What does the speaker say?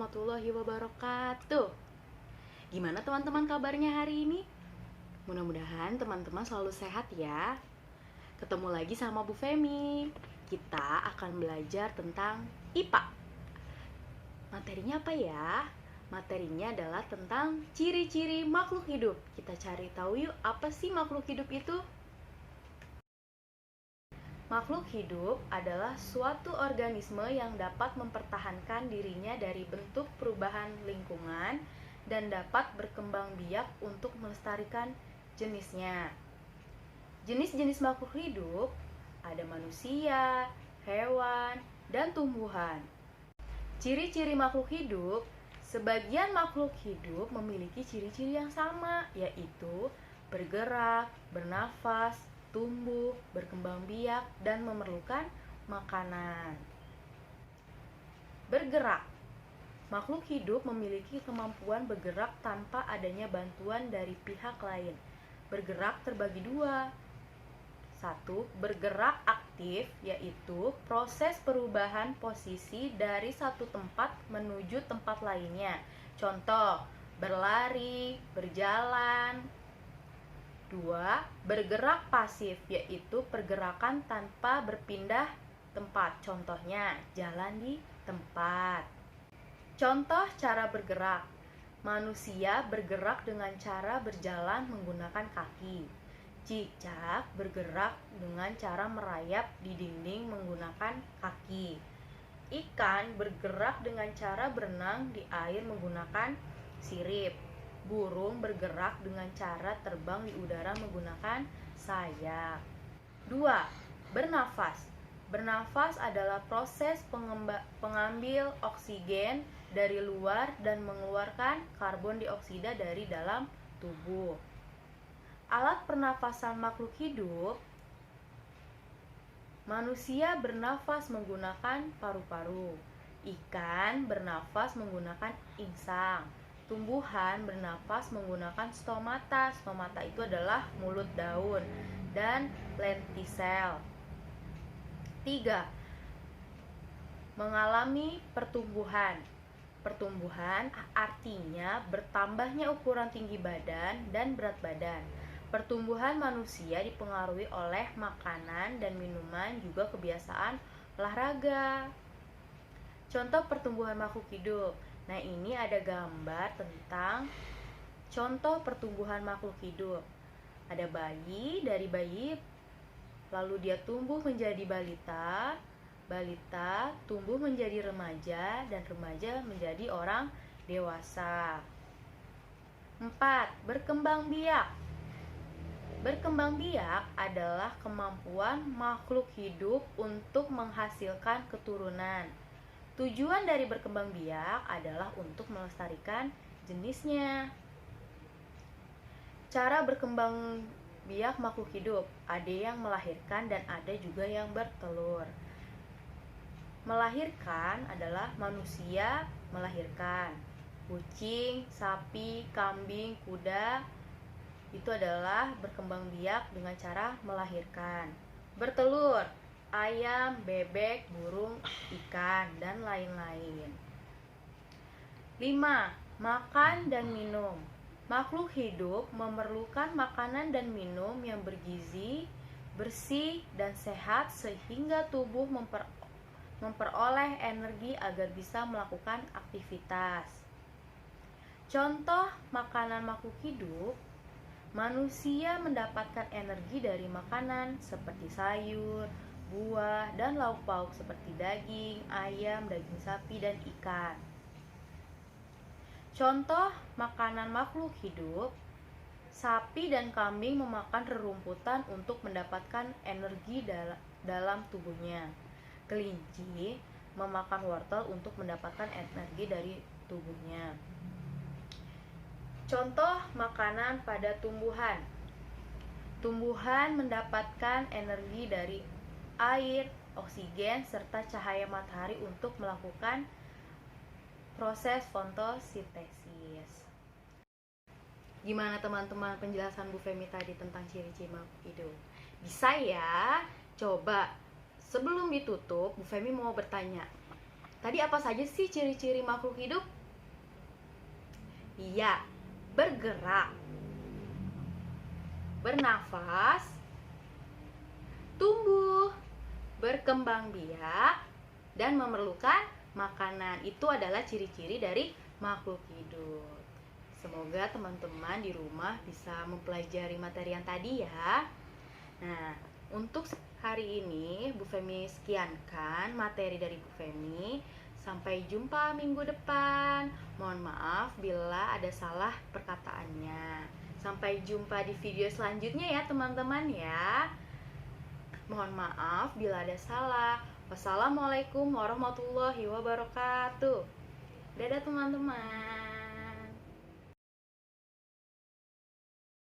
warahmatullahi wabarakatuh. Gimana teman-teman kabarnya hari ini? Mudah-mudahan teman-teman selalu sehat ya. Ketemu lagi sama Bu Femi. Kita akan belajar tentang IPA. Materinya apa ya? Materinya adalah tentang ciri-ciri makhluk hidup. Kita cari tahu yuk, apa sih makhluk hidup itu? Makhluk hidup adalah suatu organisme yang dapat mempertahankan dirinya dari bentuk perubahan lingkungan dan dapat berkembang biak untuk melestarikan jenisnya. Jenis-jenis makhluk hidup ada manusia, hewan, dan tumbuhan. Ciri-ciri makhluk hidup, sebagian makhluk hidup memiliki ciri-ciri yang sama, yaitu bergerak, bernafas, tumbuh, berkembang biak, dan memerlukan makanan. Bergerak. Makhluk hidup memiliki kemampuan bergerak tanpa adanya bantuan dari pihak lain. Bergerak terbagi dua. Satu, bergerak aktif, yaitu proses perubahan posisi dari satu tempat menuju tempat lainnya. Contoh, berlari, berjalan. 2. Bergerak pasif, yaitu pergerakan tanpa berpindah tempat. Contohnya, jalan di tempat. Contoh cara bergerak. Manusia bergerak dengan cara berjalan menggunakan kaki. Cicak bergerak dengan cara merayap di dinding menggunakan kaki. Ikan bergerak dengan cara berenang di air menggunakan sirip. Burung bergerak dengan cara terbang di udara menggunakan sayap. 2. Bernafas. Bernafas adalah proses pengambil oksigen dari luar dan mengeluarkan karbon dioksida dari dalam tubuh. Alat pernafasan makhluk hidup. Manusia bernafas menggunakan paru-paru. Ikan bernafas menggunakan insang. Tumbuhan bernafas menggunakan stomata. Stomata itu adalah mulut daun dan lentisel. 3. Mengalami pertumbuhan. Pertumbuhan artinya bertambahnya ukuran tinggi badan dan berat badan. Pertumbuhan manusia dipengaruhi oleh makanan dan minuman, juga kebiasaan olahraga. Contoh pertumbuhan makhluk hidup. Nah, ini ada gambar tentang contoh pertumbuhan makhluk hidup. Ada bayi, dari bayi lalu dia tumbuh menjadi balita, balita tumbuh menjadi remaja, dan remaja menjadi orang dewasa. 4. Berkembang biak. Berkembang biak adalah kemampuan makhluk hidup untuk menghasilkan keturunan. Tujuan dari berkembang biak adalah untuk melestarikan jenisnya. Cara berkembang biak makhluk hidup, ada yang melahirkan dan ada juga yang bertelur. Melahirkan adalah manusia melahirkan. Kucing, sapi, kambing, kuda itu adalah berkembang biak dengan cara melahirkan. Bertelur, ayam, bebek, burung, ikan, dan lain-lain. 5. Makan dan minum. Makhluk hidup memerlukan makanan dan minum yang bergizi, bersih, dan sehat sehingga tubuh memperoleh energi agar bisa melakukan aktivitas. Contoh makanan makhluk hidup. Manusia mendapatkan energi dari makanan seperti sayur, buah, dan lauk pauk seperti daging, ayam, daging sapi, dan ikan. Contoh makanan makhluk hidup. Sapi dan kambing memakan rerumputan untuk mendapatkan energi dalam tubuhnya. Kelinci memakan wortel untuk mendapatkan energi dari tubuhnya. Contoh makanan pada tumbuhan. Tumbuhan mendapatkan energi dari air, oksigen, serta cahaya matahari untuk melakukan proses fotosintesis. Gimana teman-teman penjelasan Bu Femi tadi tentang ciri-ciri makhluk hidup? Bisa ya? Coba sebelum ditutup, Bu Femi mau bertanya. Tadi apa saja sih ciri-ciri makhluk hidup? Iya, bergerak, bernafas, tumbuh, berkembang biak, dan memerlukan makanan. Itu adalah ciri-ciri dari makhluk hidup. Semoga teman-teman di rumah bisa mempelajari materi yang tadi ya. Nah, untuk hari ini Bu Femi sekiankan materi dari Bu Femi. Sampai jumpa minggu depan. Mohon maaf bila ada salah perkataannya. Sampai jumpa di video selanjutnya ya teman-teman ya. Mohon maaf bila ada salah. Wassalamualaikum warahmatullahi wabarakatuh. Dadah teman-teman.